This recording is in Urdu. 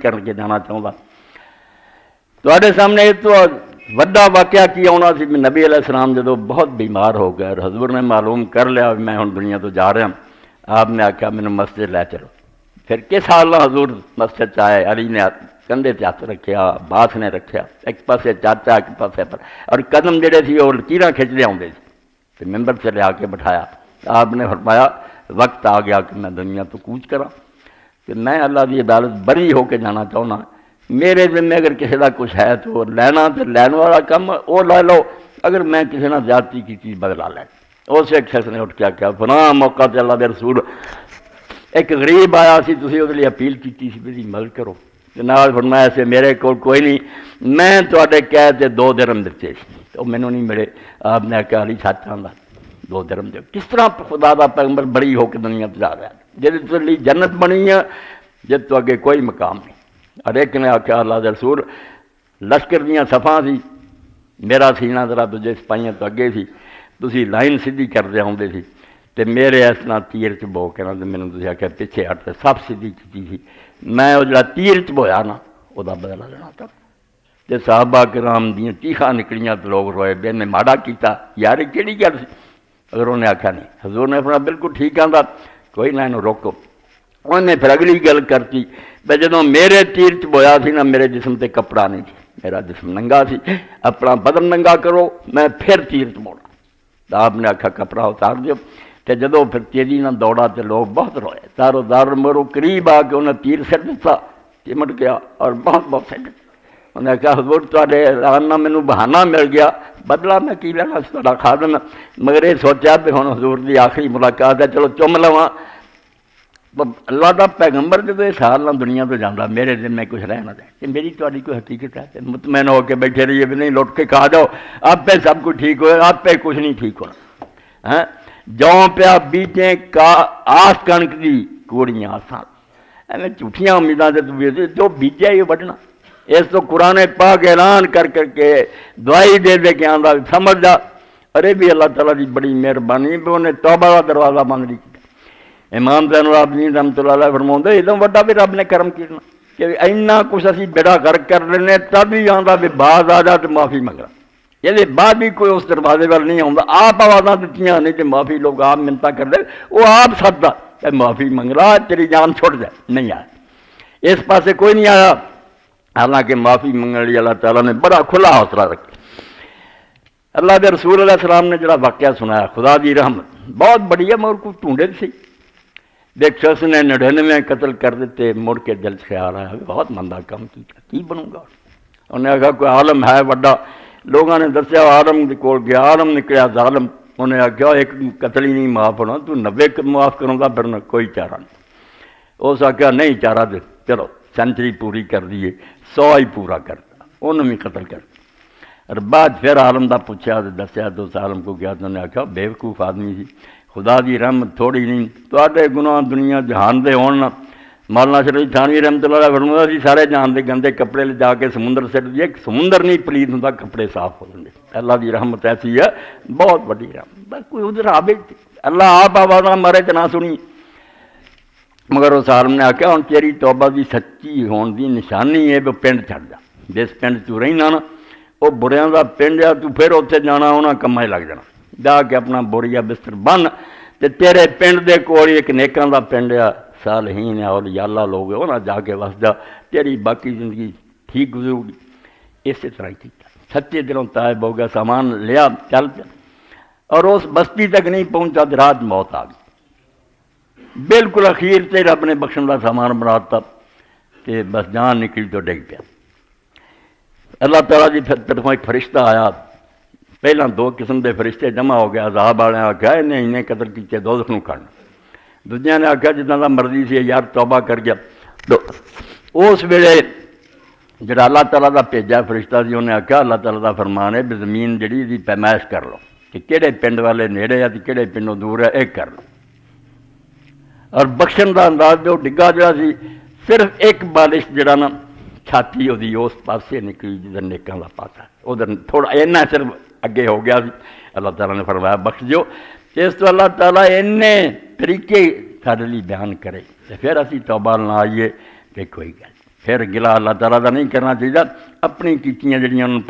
کر کے جانا چاہتا. تواڈے سامنے اس تو وڈا واقعہ کی آنا سی. نبی علیہ السلام جدو بہت بیمار ہو گئے اور حضور نے معلوم کر لیا میں ہن دنیا تو جا رہا, آپ نے آخیا مینوں مسجد لے چلو. پھر کس حال نہ حضور مسجد آئے. علی نے کندھے تے ہاتھ رکھیا, عباس نے رکھیا, ایک پاسے چاچا ایک پاسے پر, اور قدم جڑے سی وہ لکیراں کھچدے آؤندے سی. تو ممبر سے لے آ کے بٹھایا. آپ نے فرمایا وقت آ گیا کہ میں دنیا تو کوچ کراں, کہ میں اللہ کی عدالت بری ہو کے جانا چاہنا. میرے ذمے اگر کسی کا کچھ ہے تو لینا تو لین والا کم وہ لے لو, اگر میں کسی نے زیادتی کی چیز بدلا لے. اس ایک شخص نے اٹھ کے کیا فلاں موقع تے اللہ دے رسول ایک غریب آیا سی, تسی اس لیے اپیل کی سی میری مدد کرو. جناب فرمایا سے میرے کو کوئی نہیں, میں تواڈے قید تے 2 درہم دتے سی, تو مینوں نہیں ملے. آپ نے کہا علی سچ آندا 2 درہم دے. کس طرح خدا دا پیغمبر بری ہو کے دنیا تے جا رہا ہے, جہدے لیے جنت بنی ہے جس تو اگے کوئی مقام نہیں. اور ایک نے آخیا اللہ دے رسول لشکر دیاں صفاں سی, میرا سینہ ذرا دوجے سپاہیاں تو اگے سی, تسی لائن سیدھی کردے آؤندے سی, تے میرے اس طرح تیر چ بو کے نا تے مینوں تسی آخیا پیچھے ہٹ, تے سب سیدھی کیتی سی. میں وہ جڑا تیر چ بویا نا وہ بدلا لینا تھا. تے صحابہ کرام دیاں چیخاں نکلیاں تے لوگ روئے بے نے ماڑا کیتا. یار کیڑی گل سی؟ اگر انہیں آخیا نہیں, حضور نے فرمایا بالکل ٹھیک آندا, کوئی نہ انہوں روکو. انہیں پھر اگلی گل کرتی بھئی جدوں میرے تیر چ بویا سی نا میرے جسم تے کپڑا نہیں سی, میرا جسم ننگا سی, اپنا بدن ننگا کرو میں پھر تیر چ موڑا. تو آپ نے آخیا کپڑا اتار دیو. تے جدوں پھر تیزی نہ دوڑا تے لوگ بہت روئے. دارو دار مرو قریب آ کے انہیں تیر سٹ دیتا, چمٹ گیا اور بہت بہت سٹ دیتا. انہیں کہا حضور تواڈے اعلان نہ مینوں بہانہ مل گیا, بدلا میں کی لینا تہاڈا خادم, مگر یہ سوچا بھی ہن حضور دی آخری ملاقات ہے چلو چم لواں. اللہ دا پیغمبر جدو اس حال نہ دنیا تو جانا میرے دن میں کچھ رہنا دے کہ میری تواڈی کوئی حقیقت ہے, مطمئن ہو کے بیٹھے رہیے بھی نہیں لٹ کے کھا جاؤ آپ پہ سب کچھ ٹھیک ہوئے, آپ پہ کچھ نہیں ٹھیک ہونا. جوں پیا بیچیں کا آس کنک دی کوڑیاں آسان, ایویں جھوٹیاں امیداں سے جو بیجا ہی وڈنا. اس تو قرآن پاک اعلان کر کر کے دعائی دے دے کے آندا سمجھ جا ارے بھی اللہ تعالیٰ دی بڑی مہربانی بھی انہیں توبہ کا دروازہ بند نہیں کیا. امام زین العابدین رحمۃ اللہ علیہ فرماؤں ادھر وڈا بھی رب نے کرم کینا کہ اینا کچھ اسی بیڑا غرق کر لینے تب ہی آندا بھی باز آ جا تو معافی منگا. یہ بعد بھی کوئی اس دروازے وال نہیں آتا, آپ آوازاں دیتیاں نہیں تو معافی لوگ آپ منتا کر دے, وہ آپ سددا کہ معافی منگلا تیری جان چھوڑ جائے, نہیں آیا اس پاسے کوئی نہیں آیا. حالانکہ معافی منگنے لی اللہ تعالیٰ نے بڑا کھلا حوصلہ رکھا. اللہ کے رسول علیہ السلام نے جڑا واقعہ سنایا خدا دی رحمت بہت بڑی ہے, مگر کوئی ٹونڈے سی. ایک شخص نے 99 قتل کر دیتے, مڑ کے دل سے خیال آیا بہت مندا کام کیا, کی بنوں گا. انہیں کہا کوئی عالم ہے وڈا, لوگوں نے دسیا عالم کول گیا, عالم نکلیا ظالم. انہیں آخیا ایک قتل ہی نہیں معاف ہونا, تو 90 معاف کروں گا پھر کوئی چارہ نہیں. اس آخیا نہیں چارہ دے, چلو سینچری پوری کر دیے, 100 ہی پورا کرتا, انہوں بھی قتل کر. اور بعد پھر عالم دا پوچھا تو دسیا تو اس عالم کو گیا تو انہیں آخیا بے وقوف آدمی سی, خدا دی رحمت تھوڑی نہیں, تواڈے گناہ دنیا جہان دے ہون. مولانا شریف تھانوی رحمۃ اللہ علیہ فرمایا سی سارے جہان دے گندے کپڑے لے جا کے سمندر سٹ دیے, سمندر نہیں پلیت ہوندا, کپڑے صاف ہو جاندے. اللہ دی رحمت ایسی ہے بہت بڑی رحمت, بس کوئی ادھر آوے اللہ آپ آوازاں مارے تو نہ سنی. مگر اس عالم نے آخیا ہن تیری توبہ دی سچی ہون دی نشانی ہے وہ پنڈ چھڈ جا, جس پنڈ تو رہنا نا وہ بریاں دا پنڈ ہے, تو پھر اتنے جانا انہاں کماں لگ جانا. جا کے اپنا بوریا بستر بن تے تیرے پنڈ دے کول ایک نیکاں دا پنڈ ہے, صالحین اولیاء اللہ لوگ ہیں, انہاں جا کے وس جا, تیری باقی زندگی ٹھیک گزرے گی. اسی طرح ہی کیتا, سچے دلوں تائب ہو گیا, سامان لیا چل پیا, اور اس بستی تک نہیں پہنچا تو رات موت آ گئی. بالکل اخیر سے رب نے بخشن کا سامان بناتا کہ بس جان نکلی تو ڈگ پیا. اللہ تعالیٰ کی طرفوں ایک فرشتہ آیا, پہلا 2 قسم کے فرشتے جمع ہو گیا. عذاب والے آخیا انہیں قتل کیتے دوزخ نوں کھڑنا, دوجیاں نے آخیا جتنا کا مرضی سی یار توبہ کر گیا. تو اس ویلے جڑا اللہ تعالیٰ کا بھیجا فرشتہ سی انہیں آخیا اللہ تعالیٰ کا فرمان ہے بھی زمین جڑی دی پیمائش کر لو کہ کہڑے پنڈ والے نیڑے ہے کہڑے پنڈوں دور ہے, ایک کر لو. اور بخشن کا انداز جو ڈگا جڑا سی صرف ایک بالش جڑا نا چھاتی وہ اس پاسے نکلی جدھر نیکاں کا پاسا, ادھر تھوڑا اینا صرف اگے ہو گیا سی. اللہ تعالیٰ نے فرمایا بخش دیو. اس تو اللہ تعالیٰ اینے طریقے سارے لیے بیان کرے تو پھر اسی توبہ نہ آئیے کہ کوئی گل. پھر گلا اللہ تعالیٰ کا نہیں کرنا چاہیے، اپنی کیتیاں جڑیاں